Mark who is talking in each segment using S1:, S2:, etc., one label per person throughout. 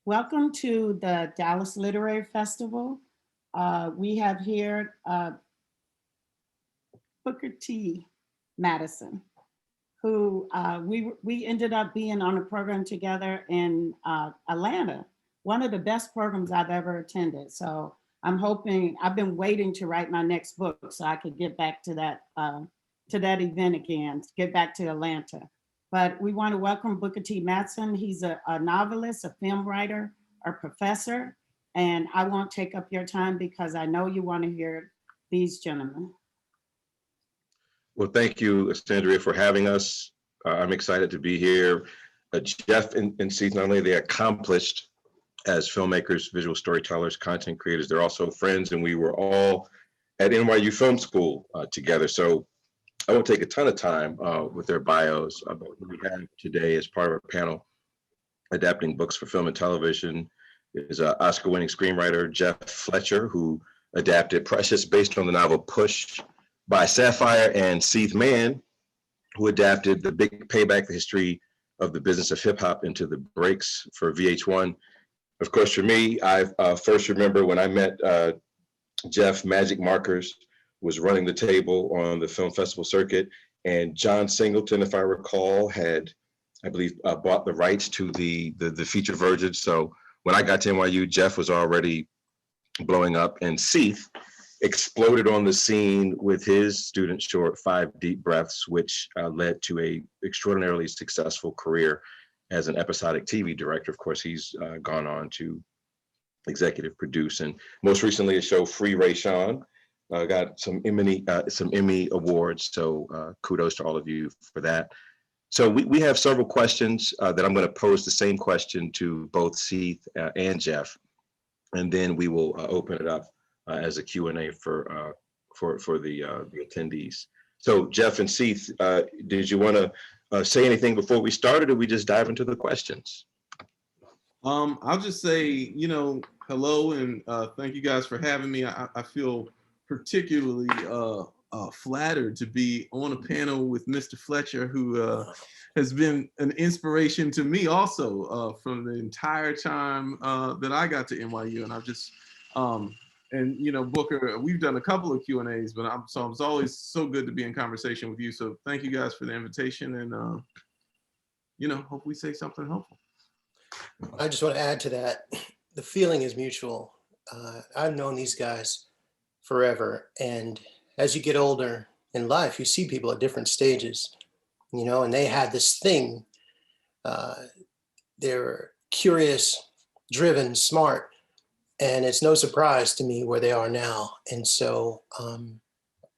S1: Welcome to the Dallas Literary Festival. We have here Booker T. Mattison, who we ended up being on a program together in Atlanta, one of the best programs I've ever attended. So I'm hoping, I've been waiting to write my next book so I could get back to that event again, get back to Atlanta. But we want to welcome Booker T. Mattison. He's a novelist, a film writer, a professor, and I won't take up your time because I know you want to hear these gentlemen.
S2: Well, thank you, Sandra, for having us. I'm excited to be here. Jeff and Seith, not only are they accomplished as filmmakers, visual storytellers, content creators, they're also friends, and we were all at NYU Film School together. So I won't take a ton of time with their bios, but what we have today as part of our panel adapting books for film and television is an Oscar-winning screenwriter, Geoffrey Fletcher, who adapted Precious based on the novel Push by Sapphire, and Seith Mann, who adapted The Big Payback, the history of the business of hip hop into the breaks for VH1. Of course, for me, I first remember when I met Jeff, Magic Markers was running the table on the film festival circuit, and John Singleton, if I recall, had, I believe, bought the rights to the feature version. So when I got to NYU, Jeff was already blowing up, and Seith exploded on the scene with his student short, 5 Deep Breaths, which led to a extraordinarily successful career as an episodic TV director. Of course, he's gone on to executive produce, and most recently a show, Free Ray Sean, got some Emmy awards. So kudos to all of you for that. So we have several questions that I'm going to pose the same question to both Seith and Jeff, and then we will open it up as a Q&A for the attendees. So Jeff and Seith, did you want to say anything before we started, or we just dive into the questions?
S3: I'll just say, hello, and thank you guys for having me. I feel particularly flattered to be on a panel with Mr. Fletcher, who has been an inspiration to me also from the entire time that I got to NYU. And I've just, Booker, we've done a couple of Q&As, but it's always so good to be in conversation with you. So thank you guys for the invitation, and hope we say something helpful.
S4: I just want to add to that. The feeling is mutual. I've known these guys forever, and as you get older in life, you see people at different stages, and they had this thing. They're curious, driven, smart, and it's no surprise to me where they are now. And so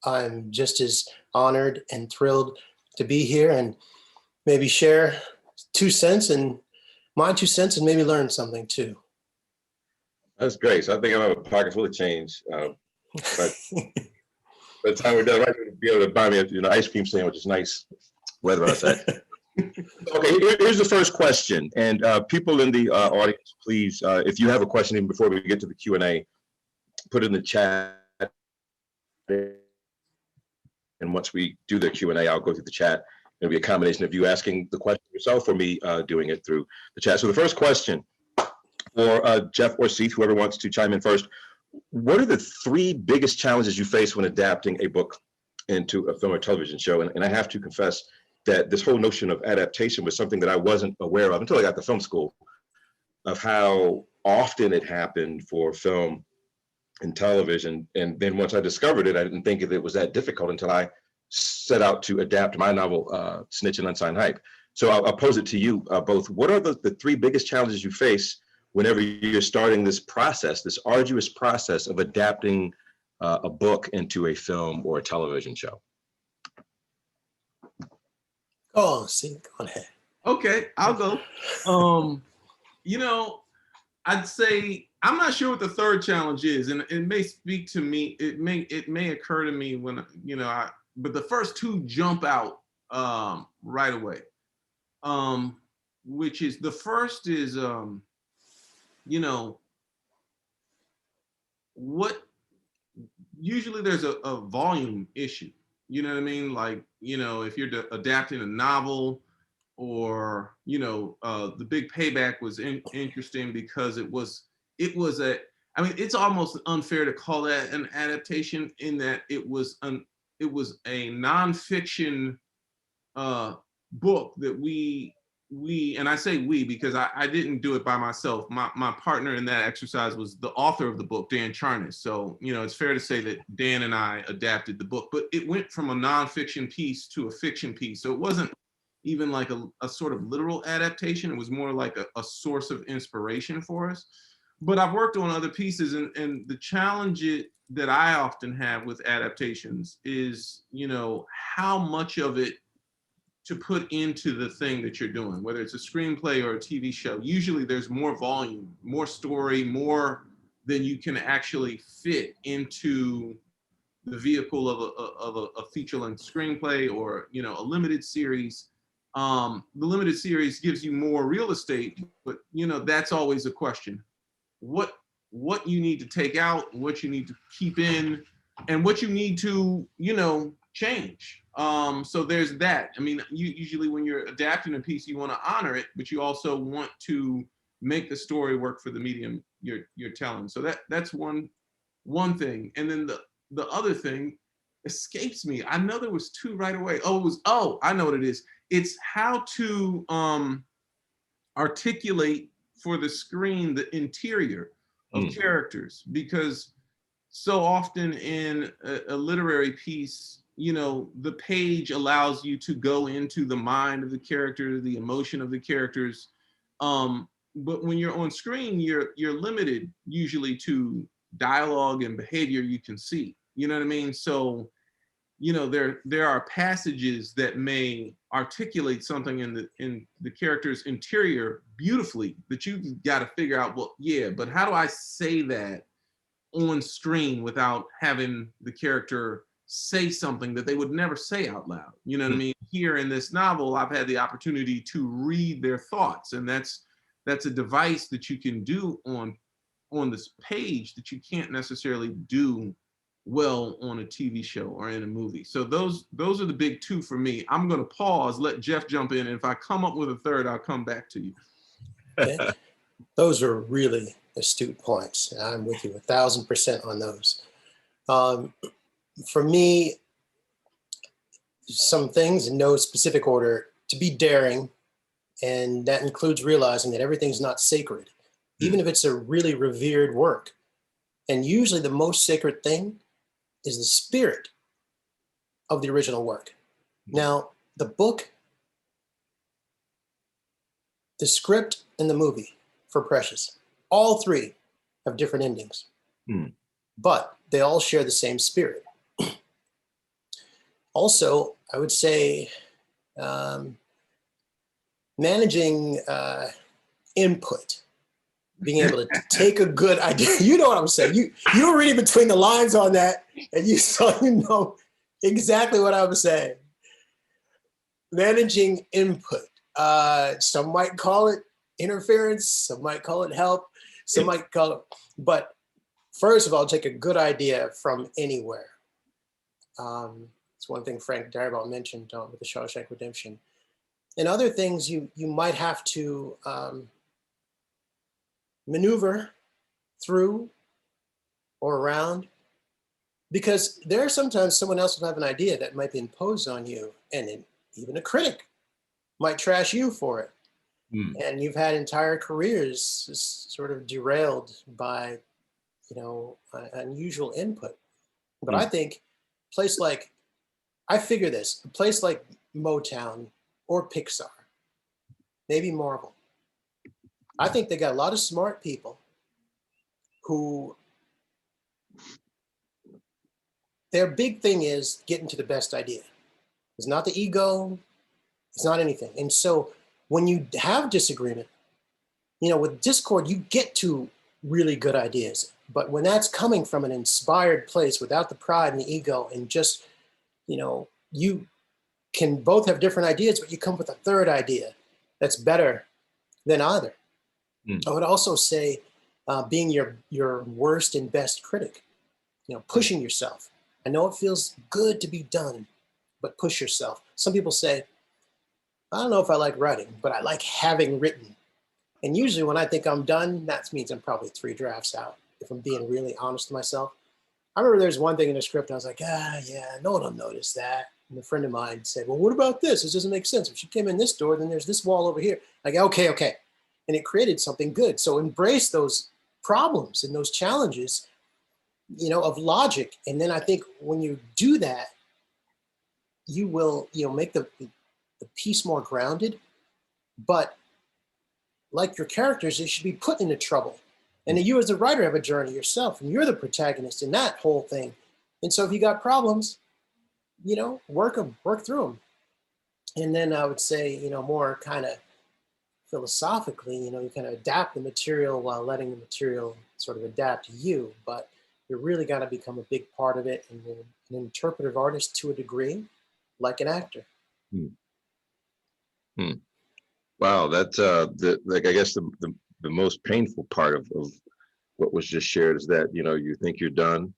S4: I'm just as honored and thrilled to be here and maybe share 2 cents and my 2 cents and maybe learn something too.
S2: That's great. So I think I have a pocket full of change. But by the time we're done, I might be able to buy me an ice cream sandwich. It's nice weather outside. Okay, here's the first question. And people in the audience, please, if you have a question even before we get to the Q&A, put it in the chat. And once we do the Q&A, I'll go through the chat. It'll be a combination of you asking the question yourself or me doing it through the chat. So the first question for Jeff or Seith, whoever wants to chime in first. What are the 3 biggest challenges you face when adapting a book into a film or television show? And I have to confess that this whole notion of adaptation was something that I wasn't aware of until I got to film school, of how often it happened for film and television. And then once I discovered it, I didn't think it was that difficult until I set out to adapt my novel, Snitch and Unsigned Hype. So I'll pose it to you both. What are the 3 biggest challenges you face whenever you're starting this process, this arduous process of adapting a book into a film or a television show?
S4: Oh, see, go ahead.
S3: Okay, I'll go. I'd say I'm not sure what the 3rd challenge is, and it may speak to me. It may occur to me when but the first 2 jump out right away. Which is, the first is what usually there's a volume issue. You know what I mean? Like, if you're adapting a novel, or The Big Payback was interesting because it was a, I mean, it's almost unfair to call that an adaptation in that it was a nonfiction book that we and I say we because I didn't do it by myself. My partner in that exercise was the author of the book, Dan Charnas. So, it's fair to say that Dan and I adapted the book, but it went from a nonfiction piece to a fiction piece. So it wasn't even like a sort of literal adaptation. It was more like a source of inspiration for us. But I've worked on other pieces, and the challenge that I often have with adaptations is, how much of it to put into the thing that you're doing, whether it's a screenplay or a TV show. Usually there's more volume, more story, more than you can actually fit into the vehicle of a feature-length screenplay or, a limited series. The limited series gives you more real estate, but, that's always a question. What you need to take out, what you need to keep in, and what you need to, change. So there's that. I mean, usually when you're adapting a piece, you want to honor it, but you also want to make the story work for the medium you're telling. So that's one thing. And then the other thing escapes me. I know there was two right away. I know what it is. It's how to articulate for the screen the interior of characters, because so often in a literary piece, the page allows you to go into the mind of the character, the emotion of the characters. But when you're on screen, you're limited usually to dialogue and behavior you can see. You know what I mean? So, there are passages that may articulate something in the character's interior beautifully, but you've got to figure out, well, yeah, but how do I say that on screen without having the character say something that they would never say out loud? You know what I mean? Here in this novel, I've had the opportunity to read their thoughts, and that's a device that you can do on this page that you can't necessarily do well on a TV show or in a movie. So those are the big two for me. I'm going to pause, let Jeff jump in, and if I come up with a third, I'll come back to you.
S4: Okay. Those are really astute points. I'm with you 1,000% on those. For me, some things in no specific order: to be daring, and that includes realizing that everything's not sacred, even if it's a really revered work. And usually the most sacred thing is the spirit of the original work. Now, the book, the script, and the movie for Precious, all three have different endings, but they all share the same spirit. Also, I would say managing input, being able to take a good idea. You know what I'm saying? You were reading between the lines on that, and you know exactly what I was saying. Managing input. Some might call it interference, some might call it help, some might call it, but first of all, take a good idea from anywhere. It's one thing Frank Darabont mentioned with the Shawshank Redemption. And other things you might have to maneuver through or around, because there are sometimes someone else will have an idea that might be imposed on you, and even a critic might trash you for it. And you've had entire careers sort of derailed by, unusual input. But I think a place like Motown or Pixar, maybe Marvel, I think they got a lot of smart people who their big thing is getting to the best idea. It's not the ego, it's not anything. And so when you have disagreement, with discord, you get to really good ideas. But when that's coming from an inspired place without the pride and the ego, and just, you can both have different ideas, but you come with a third idea that's better than either. I would also say being your worst and best critic, pushing yourself. I know it feels good to be done, but push yourself. Some people say, I don't know if I like writing, but I like having written. And usually when I think I'm done, that means I'm probably 3 drafts out, if I'm being really honest with myself. I remember there's one thing in the script, I was like, yeah, no one will notice that. And a friend of mine said, well, what about this? This doesn't make sense. If she came in this door, then there's this wall over here. Like, okay. And it created something good. So embrace those problems and those challenges, you know, of logic. And then I think when you do that, you will, you know, make the piece more grounded. But like your characters, they should be put into trouble. And you as a writer have a journey yourself, and you're the protagonist in that whole thing. And so if you got problems, you know, work through them. And then I would say, you know, more kind of philosophically, you know, you kind of adapt the material while letting the material sort of adapt to you. But you really got to become a big part of it, and an interpretive artist to a degree, like an actor.
S2: Wow, that's like I guess the most painful part of what was just shared is that, you know, you think you're done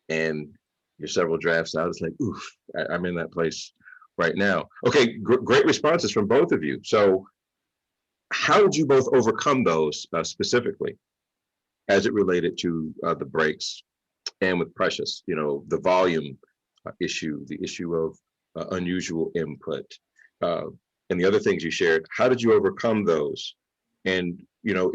S2: and you're several drafts out. It's like, oof, I'm in that place right now. Okay, great responses from both of you. So how did you both overcome those specifically as it related to the breaks, and with Precious, you know, the volume issue, the issue of unusual input, and the other things you shared? How did you overcome those? And, you know,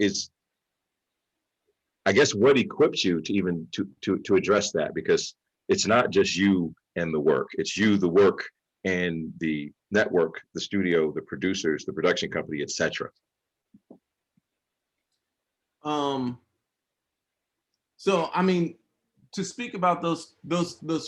S2: I guess what equips you to even to address that? Because it's not just you and the work, it's you, the work, and the network, the studio, the producers, the production company, etc.
S3: So I mean, to speak about those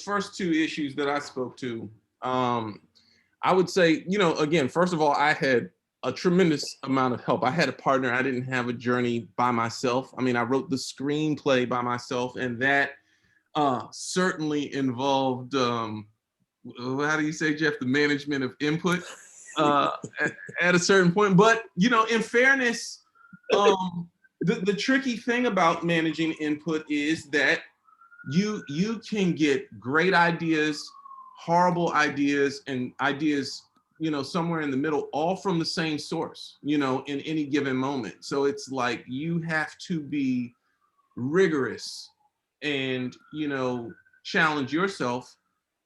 S3: first 2 issues that I spoke to, I would say, you know, again, first of all, I had a tremendous amount of help. I had a partner. I didn't have a journey by myself. I mean, I wrote the screenplay by myself, and that certainly involved, how do you say, Jeff, the management of input at a certain point. But, you know, in fairness, the tricky thing about managing input is that you can get great ideas, horrible ideas, and ideas, you know, somewhere in the middle, all from the same source, you know, in any given moment. So it's like you have to be rigorous and, you know, challenge yourself.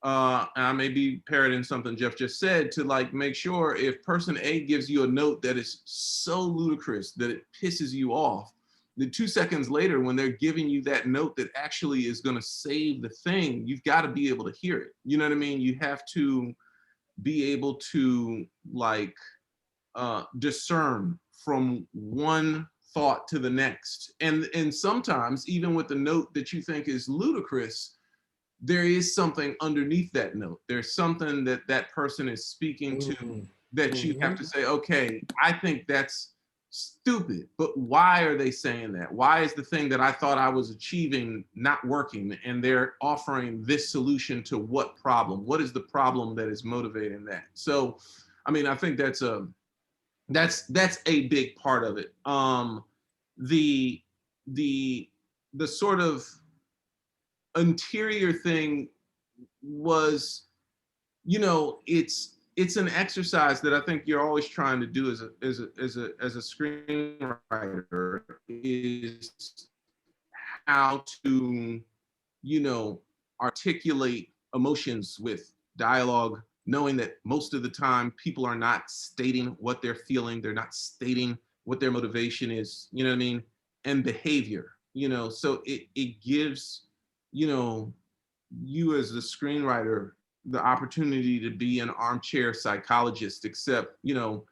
S3: I may be parroting something Jeff just said, to like make sure if person A gives you a note that is so ludicrous that it pisses you off, then 2 seconds later, when they're giving you that note that actually is going to save the thing, you've got to be able to hear it. You know what I mean? You have to be able to like discern from one thought to the next. And sometimes even with the note that you think is ludicrous, there is something underneath that note. There's something that that person is speaking to that you have to say, okay, I think that's stupid, but why are they saying that? Why is the thing that I thought I was achieving not working? And they're offering this solution to what problem? What is the problem that is motivating that? So, I mean, I think that's a big part of it. The sort of interior thing was, you know, it's an exercise that I think you're always trying to do as a screenwriter, is how to, you know, articulate emotions with dialogue, knowing that most of the time people are not stating what they're feeling, they're not stating what their motivation is, you know what I mean, and behavior, you know, so it gives, you know, you as a screenwriter the opportunity to be an armchair psychologist, except, you know,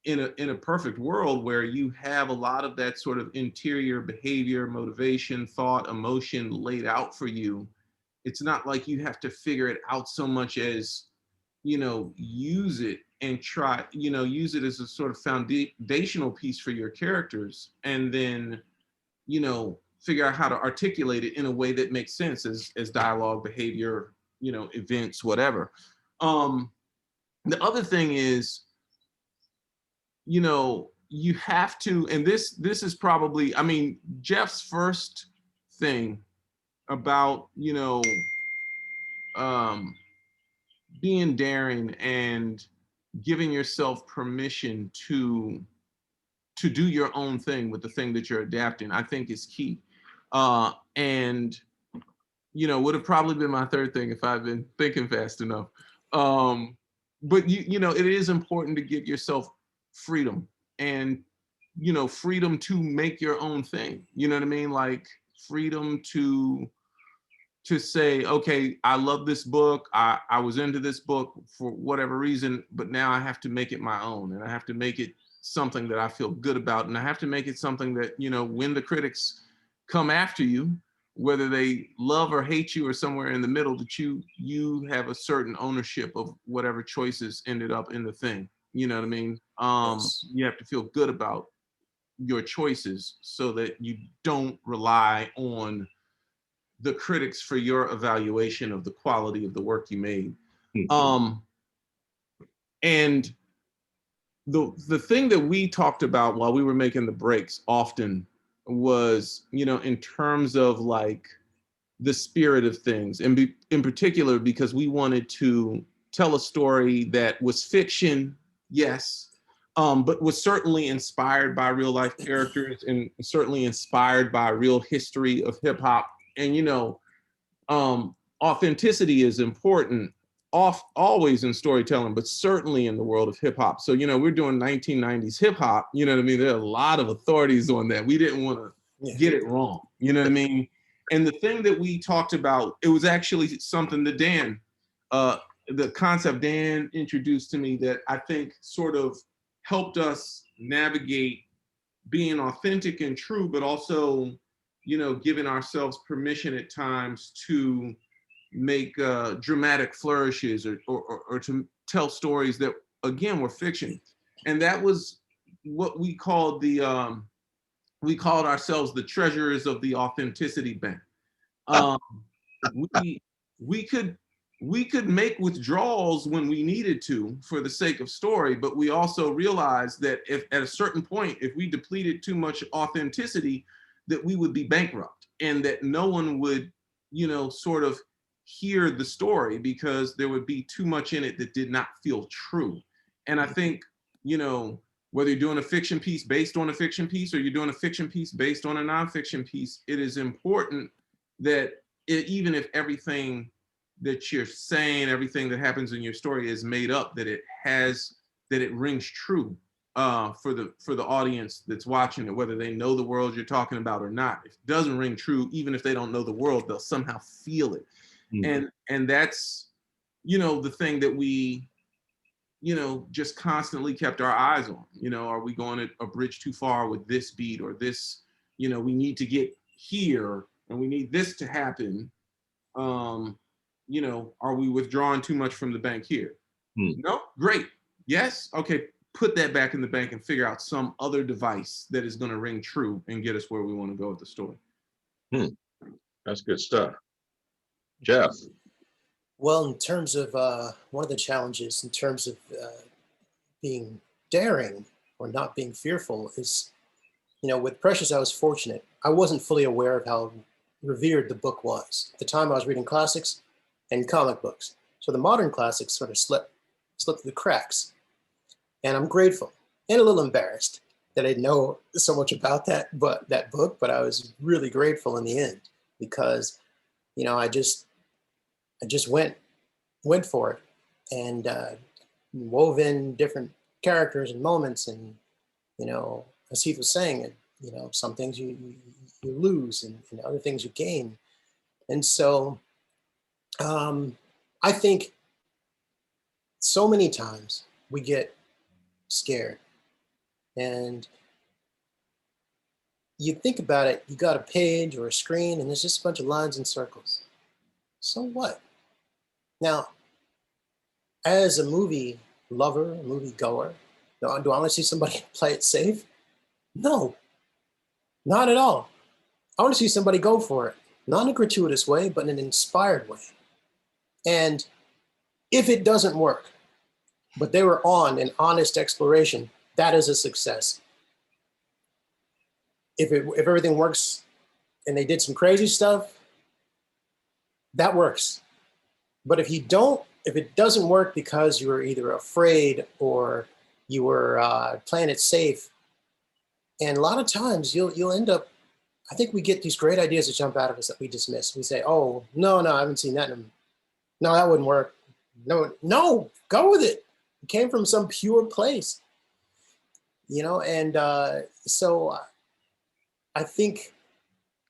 S3: in a perfect world where you have a lot of that sort of interior behavior, motivation, thought, emotion laid out for you. It's not like you have to figure it out so much as, you know, use it and try, you know, use it as a sort of foundational piece for your characters, and then, you know, figure out how to articulate it in a way that makes sense as dialogue, behavior, you know, events, whatever. The other thing is, you know, you have to, and this is probably, I mean, Jeff's first thing about, you know, being daring and giving yourself permission to do your own thing with the thing that you're adapting, I think is key. And would have probably been my third thing if I'd been thinking fast enough. But it is important to give yourself freedom, and freedom to make your own thing. You know what I mean? Like freedom to say, okay, I love this book. I was into this book for whatever reason, but now I have to make it my own, and I have to make it something that I feel good about, and I have to make it something that, when the critics come after you, whether they love or hate you or somewhere in the middle, that you have a certain ownership of whatever choices ended up in the thing. You know what I mean?
S4: Yes.
S3: You have to feel good about your choices so that you don't rely on the critics for your evaluation of the quality of the work you made. And the thing that we talked about while we were making the breaks often was, in terms of like the spirit of things, and in particular, because we wanted to tell a story that was fiction, yes, but was certainly inspired by real life characters and certainly inspired by real history of hip hop. And, authenticity is important always in storytelling, but certainly in the world of hip hop. So, we're doing 1990s hip hop, you know what I mean? There are a lot of authorities on that. We didn't want to get it wrong, you know what I mean? And the thing that we talked about, it was actually something that the concept Dan introduced to me that I think sort of helped us navigate being authentic and true, but also, giving ourselves permission at times to make dramatic flourishes or to tell stories that, again, were fiction. And that was what we called we called ourselves the treasurers of the authenticity bank. We could make withdrawals when we needed to for the sake of story, but we also realized that if at a certain point, if we depleted too much authenticity, that we would be bankrupt, and that no one would, sort of hear the story because there would be too much in it that did not feel true. And I think, whether you're doing a fiction piece based on a fiction piece or you're doing a fiction piece based on a nonfiction piece, it is important that even if everything that you're saying, everything that happens in your story is made up, that it rings true for the audience that's watching it, whether they know the world you're talking about or not. If it doesn't ring true, even if they don't know the world, they'll somehow feel it. And that's, the thing that we, just constantly kept our eyes on. Are we going a bridge too far with this beat or this, we need to get here and we need this to happen. Are we withdrawing too much from the bank here? No? Great. Yes? Okay, put that back in the bank and figure out some other device that is going to ring true and get us where we want to go with the story.
S2: That's good stuff. Jeff.
S4: Well, in terms of one of the challenges in terms of being daring or not being fearful is, with Precious, I was fortunate. I wasn't fully aware of how revered the book was. At the time I was reading classics and comic books. So the modern classics sort of slipped through the cracks. And I'm grateful and a little embarrassed that I know so much about that book, but I was really grateful in the end because, I just went for it and wove in different characters and moments. And, as Seith was saying, some things you lose and other things you gain. And so I think so many times we get scared. And you think about it, you got a page or a screen and there's just a bunch of lines and circles. So what? Now, as a movie lover, a movie goer, do I want to see somebody play it safe? No, not at all. I want to see somebody go for it, not in a gratuitous way, but in an inspired way. And if it doesn't work, but they were on an honest exploration, that is a success. If everything works and they did some crazy stuff, that works. But if you don't if it doesn't work because you were either afraid or you were playing it safe, and a lot of times you'll end up, I think we get these great ideas that jump out of us that we dismiss. We say, oh, no, I haven't seen that. No, that wouldn't work. No, go with it. It came from some pure place, and so I think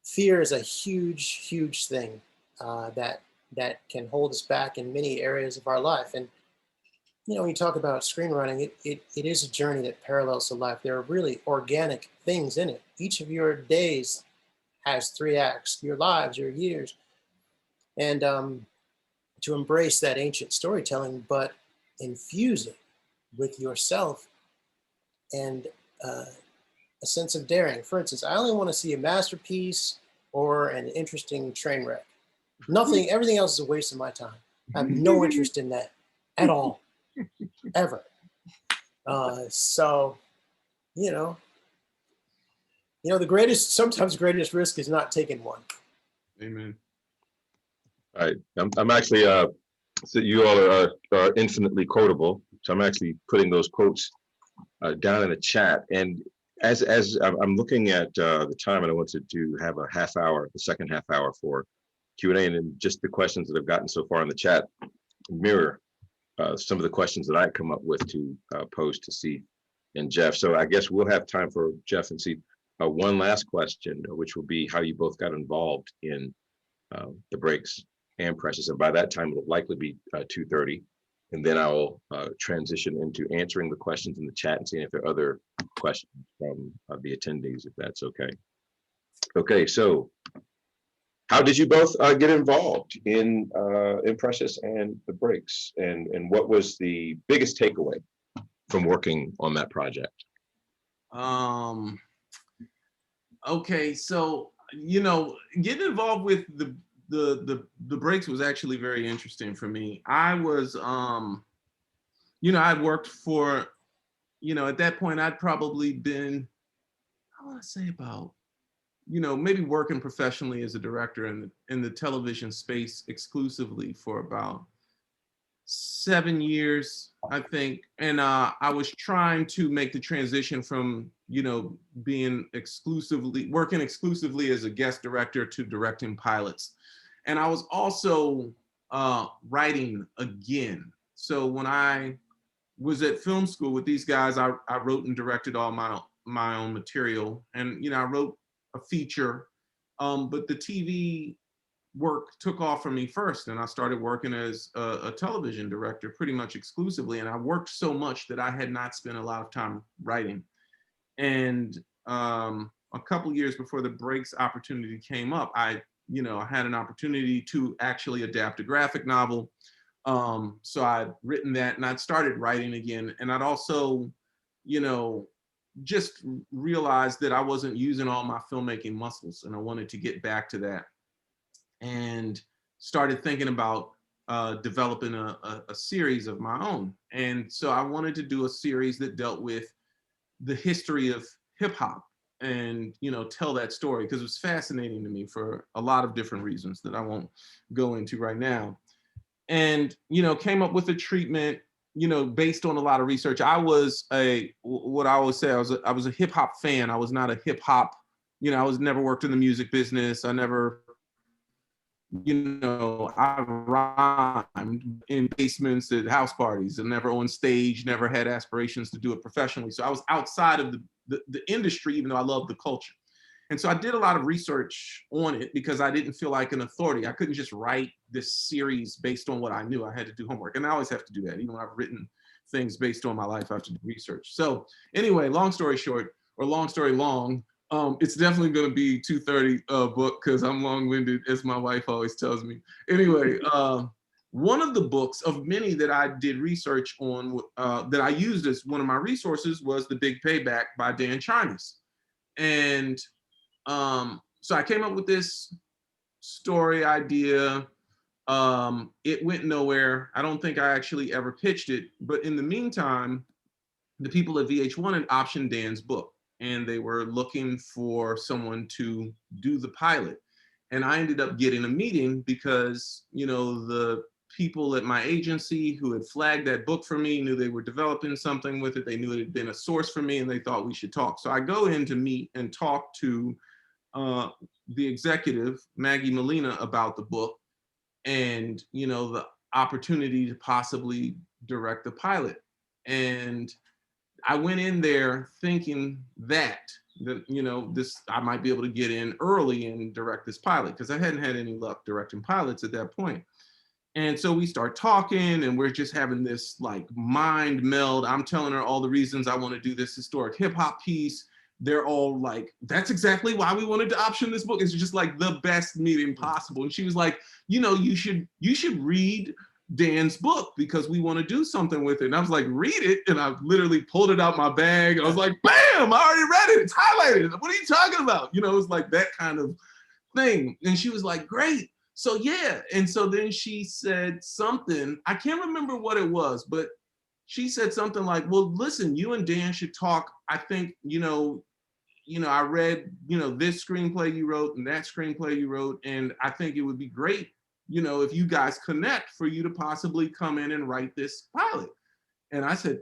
S4: fear is a huge thing that can hold us back in many areas of our life. And when you talk about screenwriting, it is a journey that parallels to life. There are really organic things in it. Each of your days has 3 acts, your lives, your years. And to embrace that ancient storytelling, but infuse it with yourself and a sense of daring. For instance, I only want to see a masterpiece or an interesting train wreck. Nothing, everything else is a waste of my time. I have no interest in that at all, ever. So, sometimes the greatest risk is not taking one.
S3: Amen.
S2: All right, I'm actually, so you all are infinitely quotable. So I'm actually putting those quotes down in the chat. And as I'm looking at the time, and I wanted to have a half hour, the second half hour for Q&A, and then just the questions that I've gotten so far in the chat mirror some of the questions that I come up with to pose to Seith and Jeff. So I guess we'll have time for Jeff and Seith. One last question, which will be how you both got involved in the breaks and Precious. And by that time, it'll likely be 2:30. And then I'll transition into answering the questions in the chat and seeing if there are other questions from the attendees, if that's okay. Okay, so how did you both get involved in Precious and the breaks? And what was the biggest takeaway from working on that project?
S3: Okay, so getting involved with the breaks was actually very interesting for me. I was I'd worked for, at that point I'd probably been, I want to say about, maybe working professionally as a director in the television space exclusively for about 7 years, I think. And I was trying to make the transition from, working exclusively as a guest director to directing pilots. And I was also writing again. So when I was at film school with these guys, I wrote and directed all my own material. And, I wrote a feature, but the TV work took off for me first, and I started working as a television director pretty much exclusively. And I worked so much that I had not spent a lot of time writing. And a couple years before the breaks opportunity came up, I had an opportunity to actually adapt a graphic novel. So I'd written that and I'd started writing again. And I'd also, just realized that I wasn't using all my filmmaking muscles, and I wanted to get back to that. And started thinking about developing a series of my own. And so I wanted to do a series that dealt with the history of hip hop and, tell that story, because it was fascinating to me for a lot of different reasons that I won't go into right now. And, came up with a treatment, based on a lot of research. I was what I always say, I was a hip hop fan. I was not a hip hop, I was never worked in the music business. I never, I rhymed in basements at house parties and never on stage, never had aspirations to do it professionally. So I was outside of the industry, even though I loved the culture. And so I did a lot of research on it because I didn't feel like an authority. I couldn't just write this series based on what I knew. I had to do homework, and I always have to do that. Even when I've written things based on my life, I have to do research. So anyway, long story short, or long story long, it's definitely going to be 2:30 book because I'm long-winded, as my wife always tells me. Anyway, one of the books of many that I did research on that I used as one of my resources was The Big Payback by Dan Chinas. And so I came up with this story idea. It went nowhere. I don't think I actually ever pitched it. But in the meantime, the people at VH1 had optioned Dan's book, and they were looking for someone to do the pilot. And I ended up getting a meeting because, the people at my agency who had flagged that book for me, knew they were developing something with it. They knew it had been a source for me and they thought we should talk. So I go in to meet and talk to the executive, Maggie Molina, about the book and, you know, the opportunity to possibly direct the pilot. And I went in there thinking that, you know, I might be able to get in early and direct this pilot because I hadn't had any luck directing pilots at that point. And so we start talking and we're just having this like mind meld. I'm telling her all the reasons I want to do this historic hip hop piece. They're all like, that's exactly why we wanted to option this book. It's just like the best meeting possible. And she was like, you know, you should read Dan's book because we want to do something with it. And I was like, read it. And I literally pulled it out my bag. I was like, bam, I already read it. It's highlighted. What are you talking about? You know, it was like that kind of thing. And she was like, great. So yeah. And so then she said something, I can't remember what it was, but she said something like, well, listen, you and Dan should talk. I think, you know, I read, you know, this screenplay you wrote and that screenplay you wrote. And I think it would be great, you know, if you guys connect for you to possibly come in and write this pilot. And I said,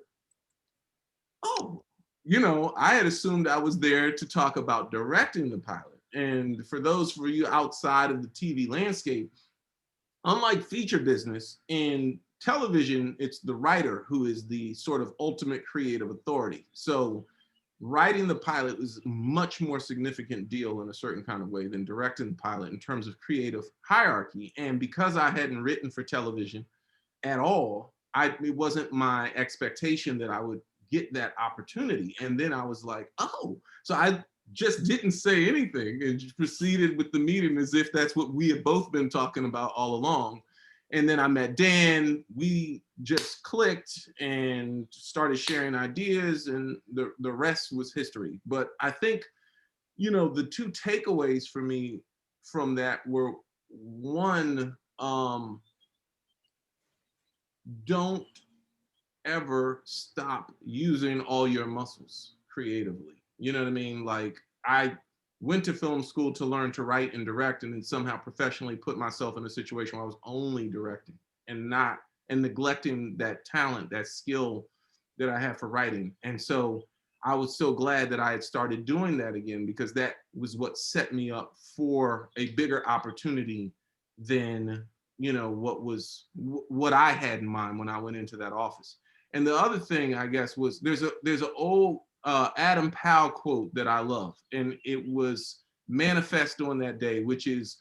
S3: oh, you know, I had assumed I was there to talk about directing the pilot. And for you outside of the TV landscape, unlike feature business, in television, it's the writer who is the sort of ultimate creative authority. So writing the pilot is a much more significant deal in a certain kind of way than directing the pilot in terms of creative hierarchy. And because I hadn't written for television at all, it wasn't my expectation that I would get that opportunity. And then I was like, oh, so I just didn't say anything and just proceeded with the meeting as if that's what we had both been talking about all along. And then I met Dan, we just clicked and started sharing ideas and the rest was history. But I think, you know, the two takeaways for me from that were, one, don't ever stop using all your muscles creatively. You know what I mean? Like, I went to film school to learn to write and direct, and then somehow professionally put myself in a situation where I was only directing and neglecting that talent, that skill that I have for writing. And so I was so glad that I had started doing that again, because that was what set me up for a bigger opportunity than, you know, what I had in mind when I went into that office. And the other thing, I guess, was there's an old Adam Powell quote that I love, and it was manifest on that day, which is,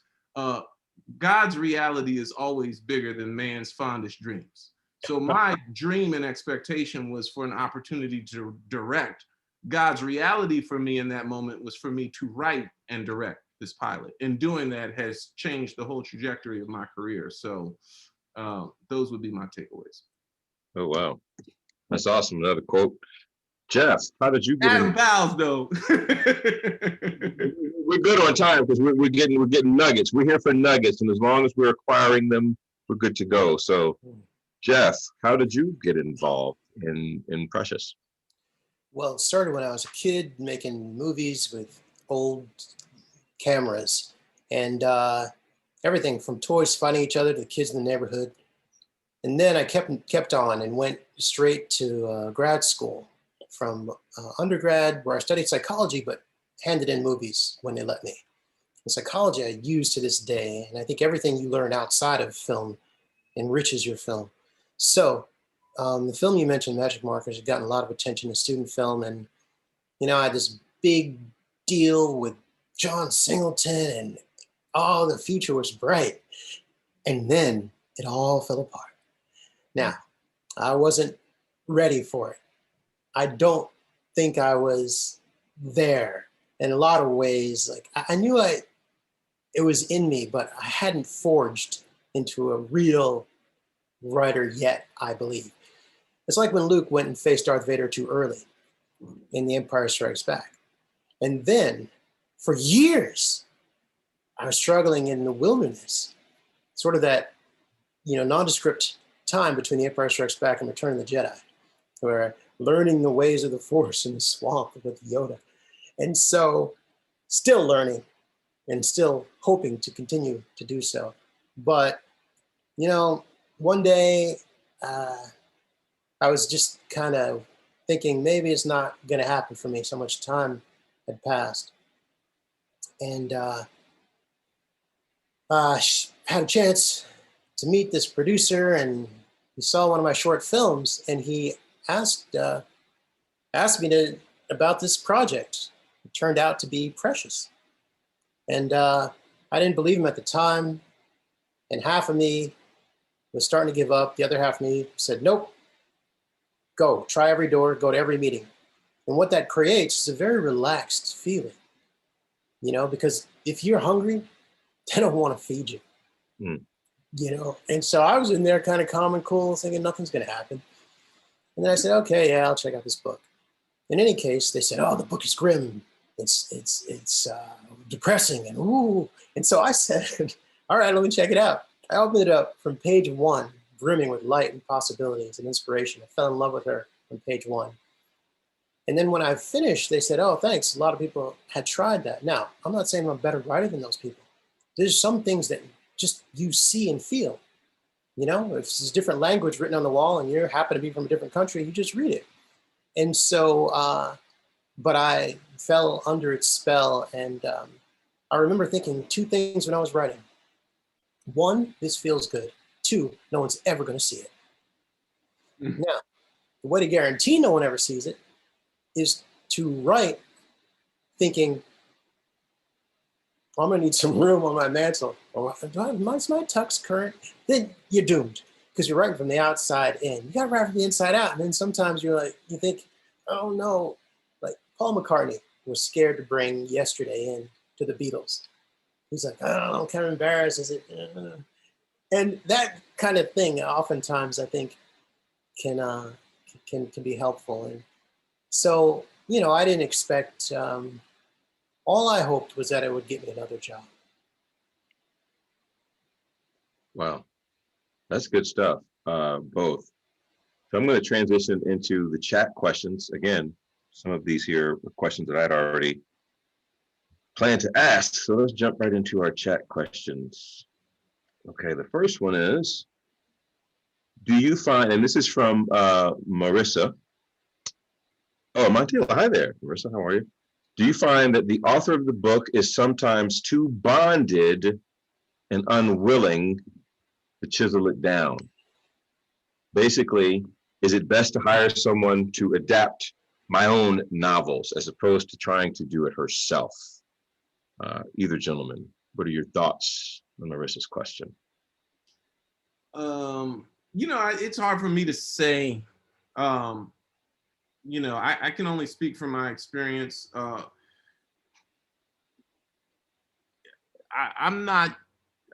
S3: God's reality is always bigger than man's fondest dreams. So my dream and expectation was for an opportunity to direct. God's reality for me in that moment was for me to write and direct this pilot. And doing that has changed the whole trajectory of my career. So those would be my takeaways.
S2: Oh, wow. That's awesome. Another quote. Jeff, how did you get
S3: Adam
S2: in?
S3: Powell's though.
S2: We're good on time because we're getting nuggets. We're here for nuggets, and as long as we're acquiring them, we're good to go. So, Jeff, how did you get involved in Precious?
S4: Well, it started when I was a kid making movies with old cameras, and everything from toys fighting each other to the kids in the neighborhood. And then I kept on and went straight to grad school, from undergrad, where I studied psychology, but handed in movies when they let me. And psychology I use to this day, and I think everything you learn outside of film enriches your film. So the film you mentioned, Magic Markers, has gotten a lot of attention in student film, and you know, I had this big deal with John Singleton, and oh, the future was bright. And then it all fell apart. Now, I wasn't ready for it. I don't think I was there in a lot of ways. Like, I knew it was in me, but I hadn't forged into a real writer yet, I believe. It's like when Luke went and faced Darth Vader too early in The Empire Strikes Back. And then for years, I was struggling in the wilderness, sort of that, you know, nondescript time between The Empire Strikes Back and Return of the Jedi, where learning the ways of the Force in the swamp with Yoda. And so still learning and still hoping to continue to do so. But, you know, one day, I was just kind of thinking maybe it's not going to happen for me. So much time had passed. And had a chance to meet this producer, and he saw one of my short films, and he asked me about this project. It turned out to be Precious. And I didn't believe him at the time. And half of me was starting to give up. The other half of me said, nope, go, try every door, go to every meeting. And what that creates is a very relaxed feeling, you know, because if you're hungry, they don't want to feed you, you know? And so I was in there kind of calm and cool, thinking nothing's going to happen. And then I said, okay, yeah, I'll check out this book. In any case, they said, oh, the book is grim. It's depressing and ooh. And so I said, all right, let me check it out. I opened it up from page 1, brimming with light and possibilities and inspiration. I fell in love with her from page 1. And then when I finished, they said, oh, thanks. A lot of people had tried that. Now, I'm not saying I'm a better writer than those people. There's some things that just you see and feel. You know, if there's a different language written on the wall and you happen to be from a different country, you just read it. And so, but I fell under its spell. And I remember thinking 2 things when I was writing. 1, this feels good. 2, no one's ever going to see it. Now, the way to guarantee no one ever sees it is to write thinking, I'm going to need some room on my mantle. Or is my tux current? Then you're doomed because you're writing from the outside in. You got to write from the inside out. And then sometimes you're like, you think, oh no, like Paul McCartney was scared to bring Yesterday in to the Beatles. He's like, oh, I'm kind of embarrassed. Is it? And that kind of thing, oftentimes, I think, can be helpful. And so, you know, I didn't expect. All I hoped was that it would get me another job.
S2: Wow, that's good stuff. Both. So I'm going to transition into the chat questions. Again, some of these here are questions that I'd already planned to ask. So let's jump right into our chat questions. Okay, the first one is, do you find, and this is from Marissa. Oh, Montiel, hi there. Marissa, how are you? Do you find that the author of the book is sometimes too bonded and unwilling to chisel it down? Basically, is it best to hire someone to adapt my own novels as opposed to trying to do it herself? Either gentleman, what are your thoughts on Marissa's question?
S3: You know, it's hard for me to say. You know, I can only speak from my experience.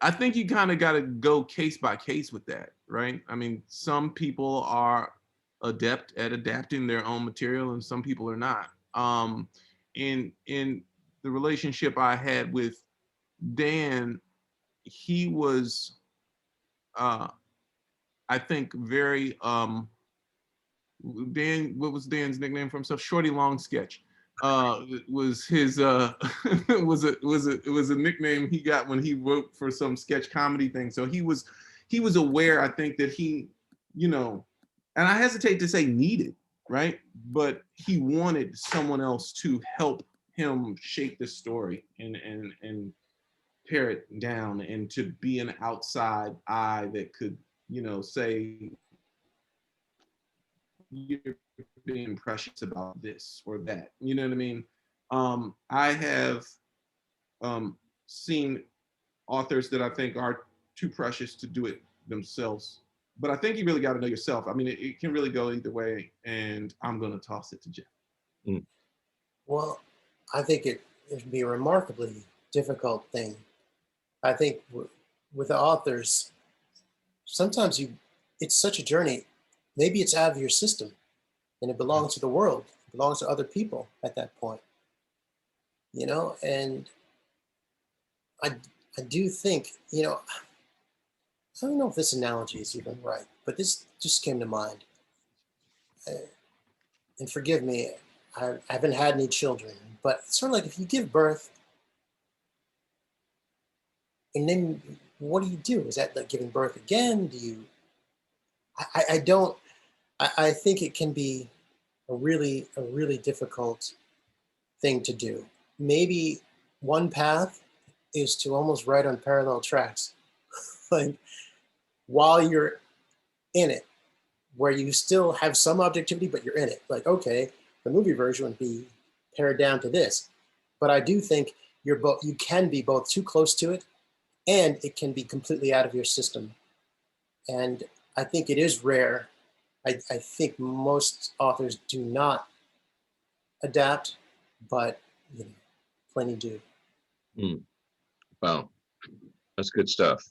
S3: I think you kind of got to go case by case with that, right? I mean, some people are adept at adapting their own material and some people are not. In the relationship I had with Dan, he was, I think, very, Dan, what was Dan's nickname for himself? Shorty Long Sketch. Was his was a nickname he got when he wrote for some sketch comedy thing. So he was aware, I think, that he, you know, and I hesitate to say needed, right? But he wanted someone else to help him shape the story and pare it down, and to be an outside eye that could, you know, say, you're being precious about this or that. You know what I mean? I have seen authors that I think are too precious to do it themselves. But I think you really got to know yourself. I mean, it can really go either way. And I'm going to toss it to Jeff.
S4: Well, I think it would be a remarkably difficult thing. I think with the authors, sometimes it's such a journey. Maybe it's out of your system and it belongs to the world, it belongs to other people at that point, you know? And I do think, you know, I don't know if this analogy is even right, but this just came to mind. And forgive me, I haven't had any children, but it's sort of like if you give birth and then what do? Is that like giving birth again? Do you I don't, I think it can be a really difficult thing to do. Maybe one path is to almost write on parallel tracks, like while you're in it, where you still have some objectivity, but you're in it. Like, okay, the movie version would be pared down to this, but I do think you can be both too close to it, and it can be completely out of your system. And I think it is rare. I think most authors do not adapt, but you know, plenty do.
S2: Wow, that's good stuff.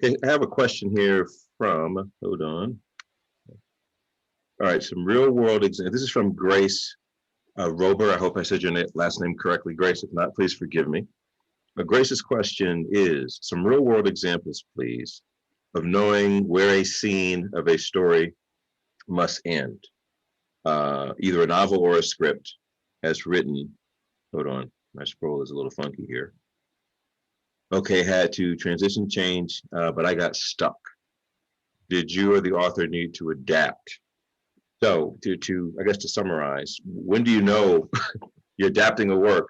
S2: Okay, I have a question here from, hold on. All right, some real world examples. This is from Grace Rober. I hope I said your last name correctly, Grace. If not, please forgive me. But Grace's question is, some real world examples, please, of knowing where a scene of a story must end. Either a novel or a script as written. Hold on, my scroll is a little funky here. Okay, had to transition change, but I got stuck. Did you or the author need to adapt? So I guess to summarize, when do you know you're adapting a work?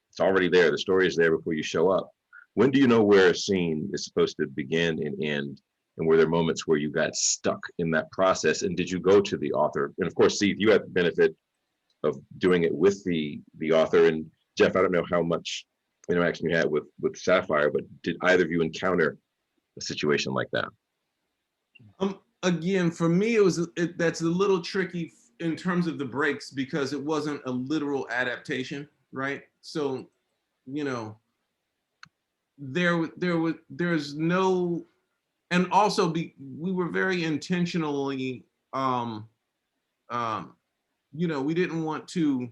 S2: It's already there, the story is there before you show up. When do you know where a scene is supposed to begin and end? And were there moments where you got stuck in that process? And did you go to the author? And of course, Seith, you had the benefit of doing it with the author. And Jeff, I don't know how much interaction you had with Sapphire, but did either of you encounter a situation like that?
S3: Again, for me, that's a little tricky in terms of the breaks because it wasn't a literal adaptation, right? So, you know, there's no, and also we were very intentionally, you know, we didn't want to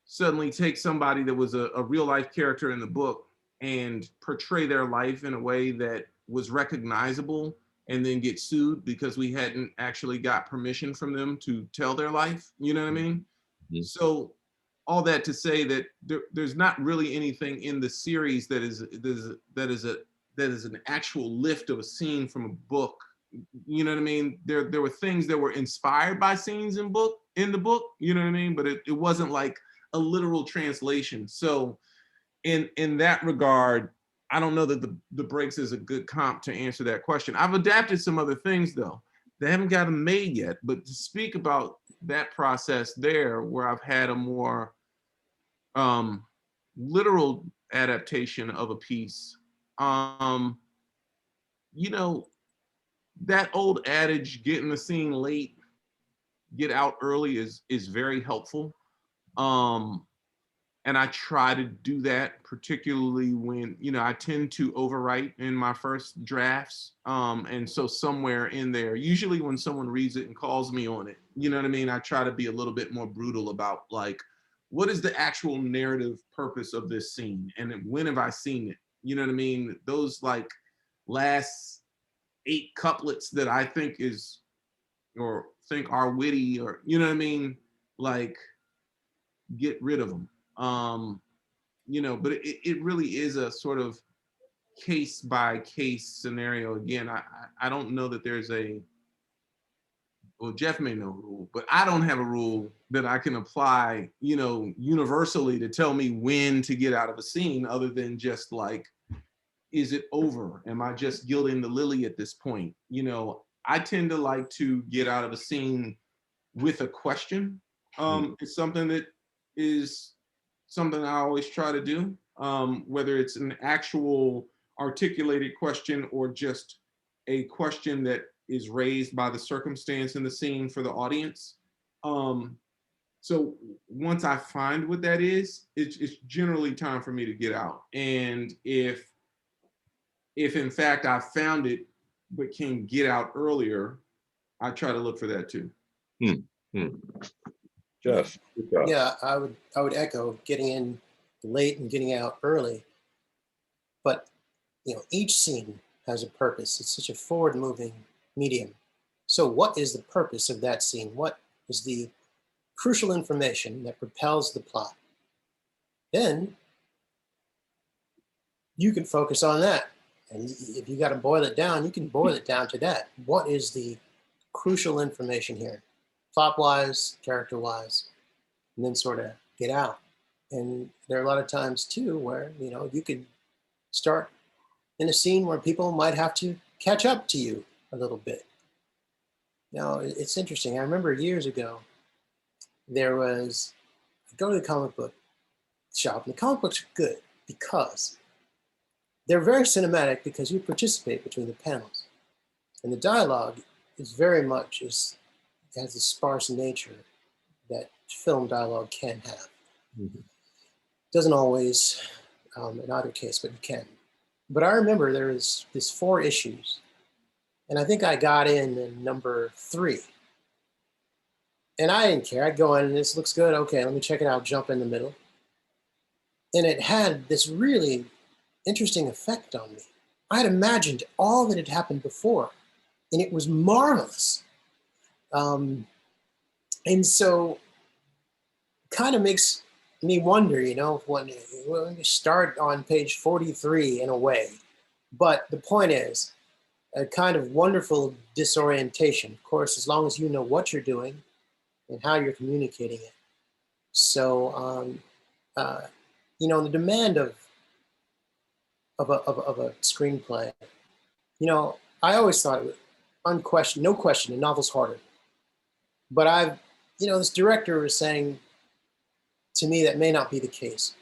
S3: suddenly take somebody that was a real life character in the book and portray their life in a way that was recognizable and then get sued because we hadn't actually got permission from them to tell their life. You know what I mean? Mm-hmm. So all that to say that there's not really anything in the series that is an actual lift of a scene from a book. You know what I mean? There were things that were inspired by scenes in the book, you know what I mean? But it wasn't like a literal translation. So in that regard, I don't know that the breaks is a good comp to answer that question. I've adapted some other things though. They haven't got them made yet, but to speak about that process there where I've had a more literal adaptation of a piece, you know, that old adage, get in the scene late, get out early is very helpful. And I try to do that, particularly when, you know, I tend to overwrite in my first drafts. And so somewhere in there, usually when someone reads it and calls me on it, you know what I mean? I try to be a little bit more brutal about like, what is the actual narrative purpose of this scene? And when have I seen it? You know what I mean? Those like last 8 couplets that I think are witty or, you know what I mean? Like, get rid of them. You know, but it really is a sort of case by case scenario. Again, I don't know that there's well, Jeff may know a rule, but I don't have a rule that I can apply, you know, universally to tell me when to get out of a scene other than just like, is it over? Am I just gilding the lily at this point? You know, I tend to like to get out of a scene with a question. It's something that is something I always try to do, whether it's an actual articulated question or just a question that is raised by the circumstance in the scene for the audience. So once I find what that is, it's generally time for me to get out. And if in fact I found it but can get out earlier, I try to look for that too.
S2: Jeff.
S4: Yeah, I would echo getting in late and getting out early. But you know, each scene has a purpose. It's such a forward-moving medium. So what is the purpose of that scene? What is the crucial information that propels the plot? Then you can focus on that. And if you got to boil it down, you can boil it down to that. What is the crucial information here, plot-wise, character-wise, and then sort of get out. And there are a lot of times too where, you know, you could start in a scene where people might have to catch up to you a little bit. Now, it's interesting. I remember years ago, there was, I go to the comic book shop, and the comic books are good because they're very cinematic because you participate between the panels. And the dialogue is very much, has a sparse nature that film dialogue can have.
S2: Mhm.
S4: Doesn't always, in either case, but you can. But I remember there was this 4 issues, and I think I got in number 3. And I didn't care. I'd go in and this looks good. Okay, let me check it out. Jump in the middle. And it had this really interesting effect on me. I had imagined all that had happened before, and it was marvelous. And so kind of makes me wonder, you know, when you start on page 43 in a way. But the point is, a kind of wonderful disorientation, of course, as long as you know what you're doing and how you're communicating it. So, you know, the demand of a screenplay, you know, I always thought it was no question, a novel's harder. But you know, this director was saying to me that may not be the case,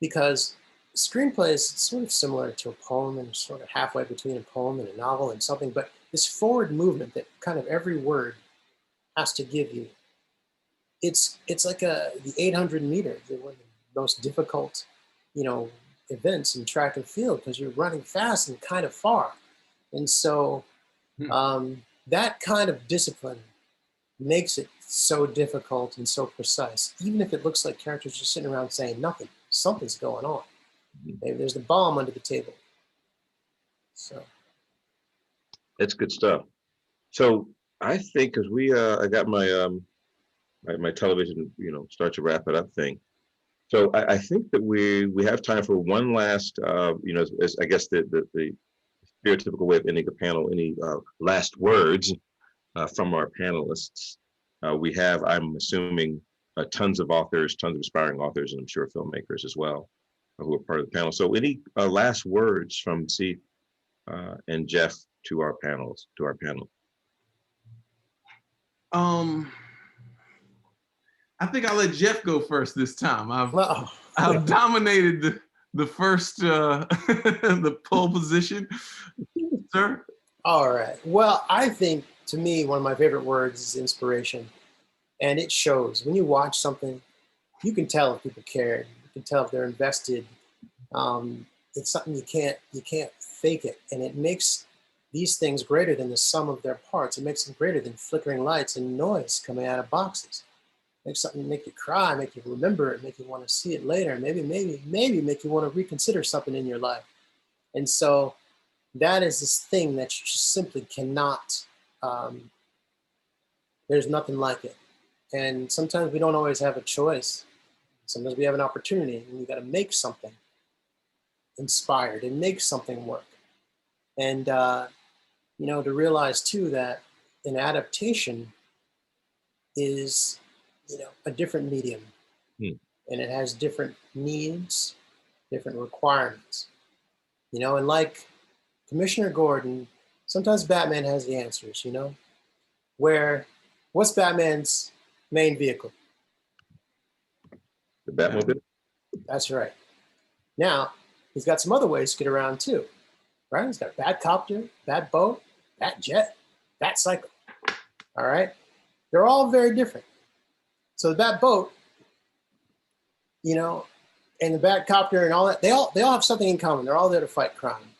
S4: because screenplay is sort of similar to a poem and sort of halfway between a poem and a novel and something, but this forward movement that kind of every word has to give you. It's like the 800 meter, one of the most difficult, you know, events in track and field, because you're running fast and kind of far. And so that kind of discipline makes it so difficult and so precise, even if it looks like characters just sitting around saying nothing. Something's going on. Maybe there's the bomb under the table. So
S2: That's good stuff. So I think, because I got my my television, you know, start to wrap it up thing. So I think that we have time for one last, you know, as I guess the stereotypical way of ending a panel, any last words from our panelists. We have, I'm assuming, tons of authors, tons of aspiring authors, and I'm sure filmmakers as well, who are part of the panel. So any last words from Seith and Jeff to our panel?
S3: I think I'll let Jeff go first this time. I've
S4: well,
S3: dominated the first the pole position, sir.
S4: all right. Well, I think, to me, one of my favorite words is inspiration. And it shows. When you watch something, you can tell if people care. You can tell if they're invested. It's something you can't fake it. And it makes these things greater than the sum of their parts. It makes them greater than flickering lights and noise coming out of boxes. It makes something make you cry, make you remember it, make you want to see it later, maybe make you want to reconsider something in your life. And so that is this thing that you just simply cannot, there's nothing like it. And sometimes we don't always have a choice. Sometimes we have an opportunity, and you got to make something inspired and make something work. And, you know, to realize too that an adaptation is, you know, a different medium. And it has different needs, different requirements. You know, and like Commissioner Gordon, sometimes Batman has the answers, you know, what's Batman's main vehicle?
S2: The Batmobile?
S4: That's right. Now, he's got some other ways to get around too, right? He's got a Batcopter, Batboat, Batjet, Batcycle, all right? They're all very different. So the Batboat, you know, and the Batcopter and all that, they all have something in common. They're all there to fight crime.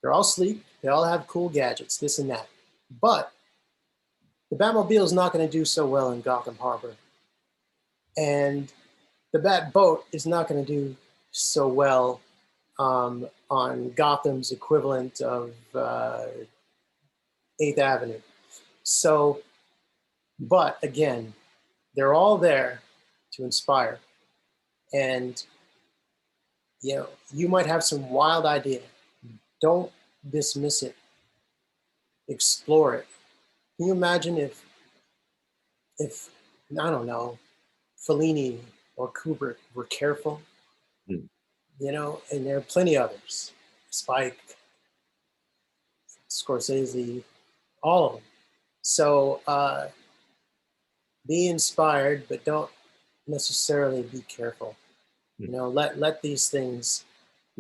S4: They're all sleek. They all have cool gadgets, this and that. But the Batmobile is not going to do so well in Gotham Harbor. And the Batboat is not going to do so well on Gotham's equivalent of 8th Avenue. So, but again, they're all there to inspire. And, you know, you might have some wild idea. Don't dismiss it. Explore it. Can you imagine if I don't know, Fellini or Kubrick were careful,
S2: Hmm.
S4: you know, and there are plenty others, Spike, Scorsese, all of them. So be inspired, but don't necessarily be careful. You know, let these things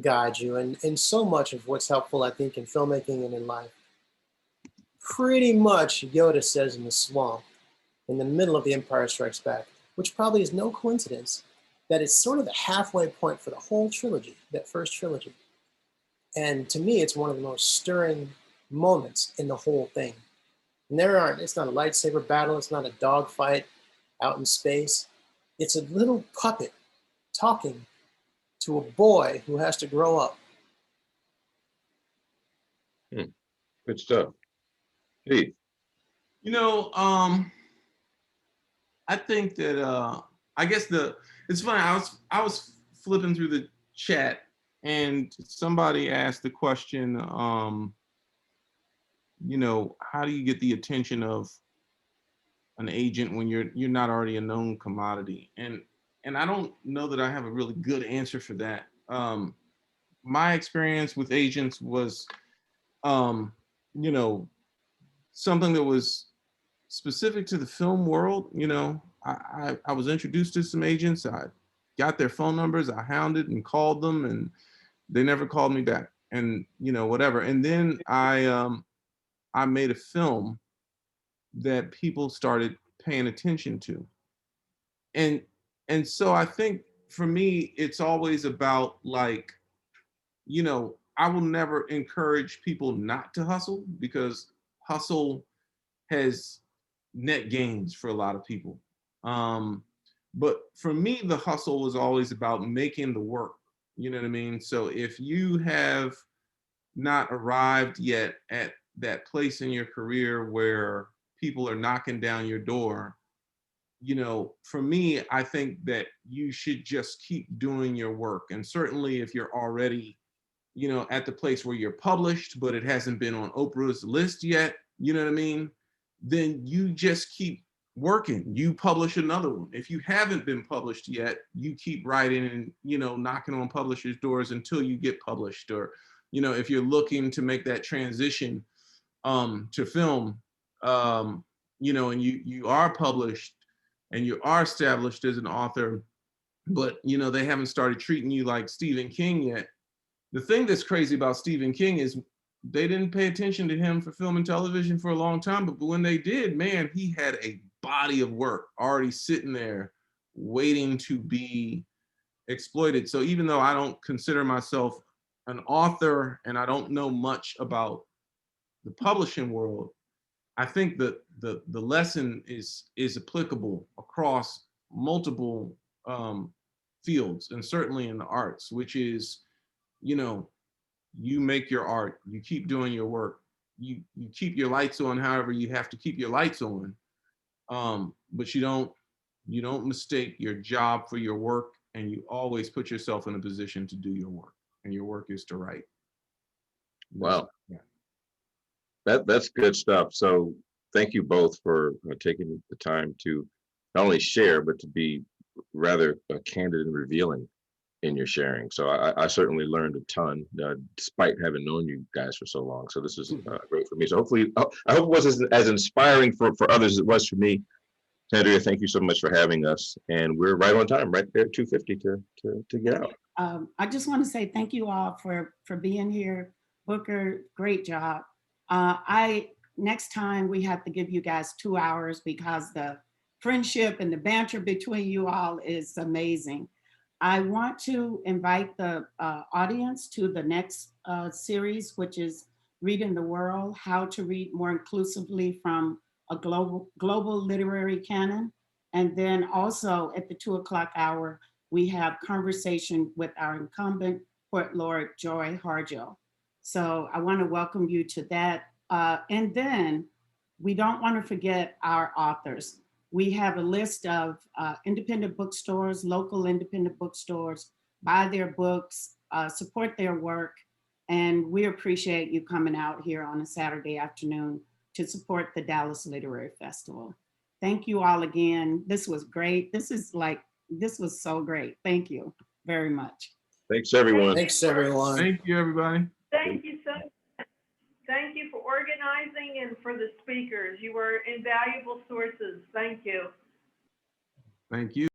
S4: guide you. And so much of what's helpful, I think, in filmmaking and in life, pretty much Yoda says in the swamp, in the middle of The Empire Strikes Back, which probably is no coincidence, that it's sort of the halfway point for the whole trilogy, that first trilogy. And to me, it's one of the most stirring moments in the whole thing. And it's not a lightsaber battle, it's not a dogfight out in space. It's a little puppet talking to a boy who has to grow up.
S2: Good stuff. Hey,
S3: You know, I think that I guess it's funny. I was flipping through the chat and somebody asked the question, you know, how do you get the attention of an agent when you're not already a known commodity? And I don't know that I have a really good answer for that. My experience with agents was, you know, something that was specific to the film world. You know, I was introduced to some agents. I got their phone numbers. I hounded and called them, and they never called me back. And you know, whatever. And then I made a film that people started paying attention to, and so I think for me, it's always about like, you know, I will never encourage people not to hustle, because hustle has net gains for a lot of people. But for me, the hustle was always about making the work. You know what I mean? So if you have not arrived yet at that place in your career where people are knocking down your door, you know, for me, I think that you should just keep doing your work. And certainly if you're already, you know, at the place where you're published, but it hasn't been on Oprah's list yet, you know what I mean? Then you just keep working. You publish another one. If you haven't been published yet, you keep writing and, you know, knocking on publishers' doors until you get published. Or, you know, if you're looking to make that transition to film, you know, and you are published and you are established as an author, but, you know, they haven't started treating you like Stephen King yet. The thing that's crazy about Stephen King is they didn't pay attention to him for film and television for a long time, but when they did, man, he had a body of work already sitting there waiting to be exploited. So even though I don't consider myself an author and I don't know much about the publishing world, I think that the lesson is applicable across multiple fields, and certainly in the arts, which is, you know, you make your art, you keep doing your work, you keep your lights on however you have to keep your lights on, but you don't mistake your job for your work, and you always put yourself in a position to do your work, and your work is to write.
S2: wow,
S3: Yeah.
S2: that's good stuff. So thank you both for taking the time to not only share, but to be rather candid and revealing in your sharing. So I certainly learned a ton, despite having known you guys for so long. So this is great for me. So hopefully, I hope it was as inspiring for others as it was for me. Andrea, thank you so much for having us. And we're right on time, right there, 2:50 to get out.
S1: I just want to say thank you all for being here. Booker, great job. Next time we have to give you guys 2 hours because the friendship and the banter between you all is amazing. I want to invite the audience to the next series, which is Reading the World, How to Read More Inclusively from a Global Literary Canon. And then also at the 2:00 hour, we have conversation with our incumbent Poet Laureate Joy Harjo. So I want to welcome you to that. And then we don't want to forget our authors. We have a list of independent bookstores, local independent bookstores, buy their books, support their work. And we appreciate you coming out here on a Saturday afternoon to support the Dallas Literary Festival. Thank you all again. This was great. This was so great. Thank you very much.
S2: Thanks, everyone.
S4: Thanks, everyone.
S3: Thank you, everybody.
S5: Thank you so much. Thank you for organizing and for the speakers. You were invaluable sources. Thank you.
S3: Thank you.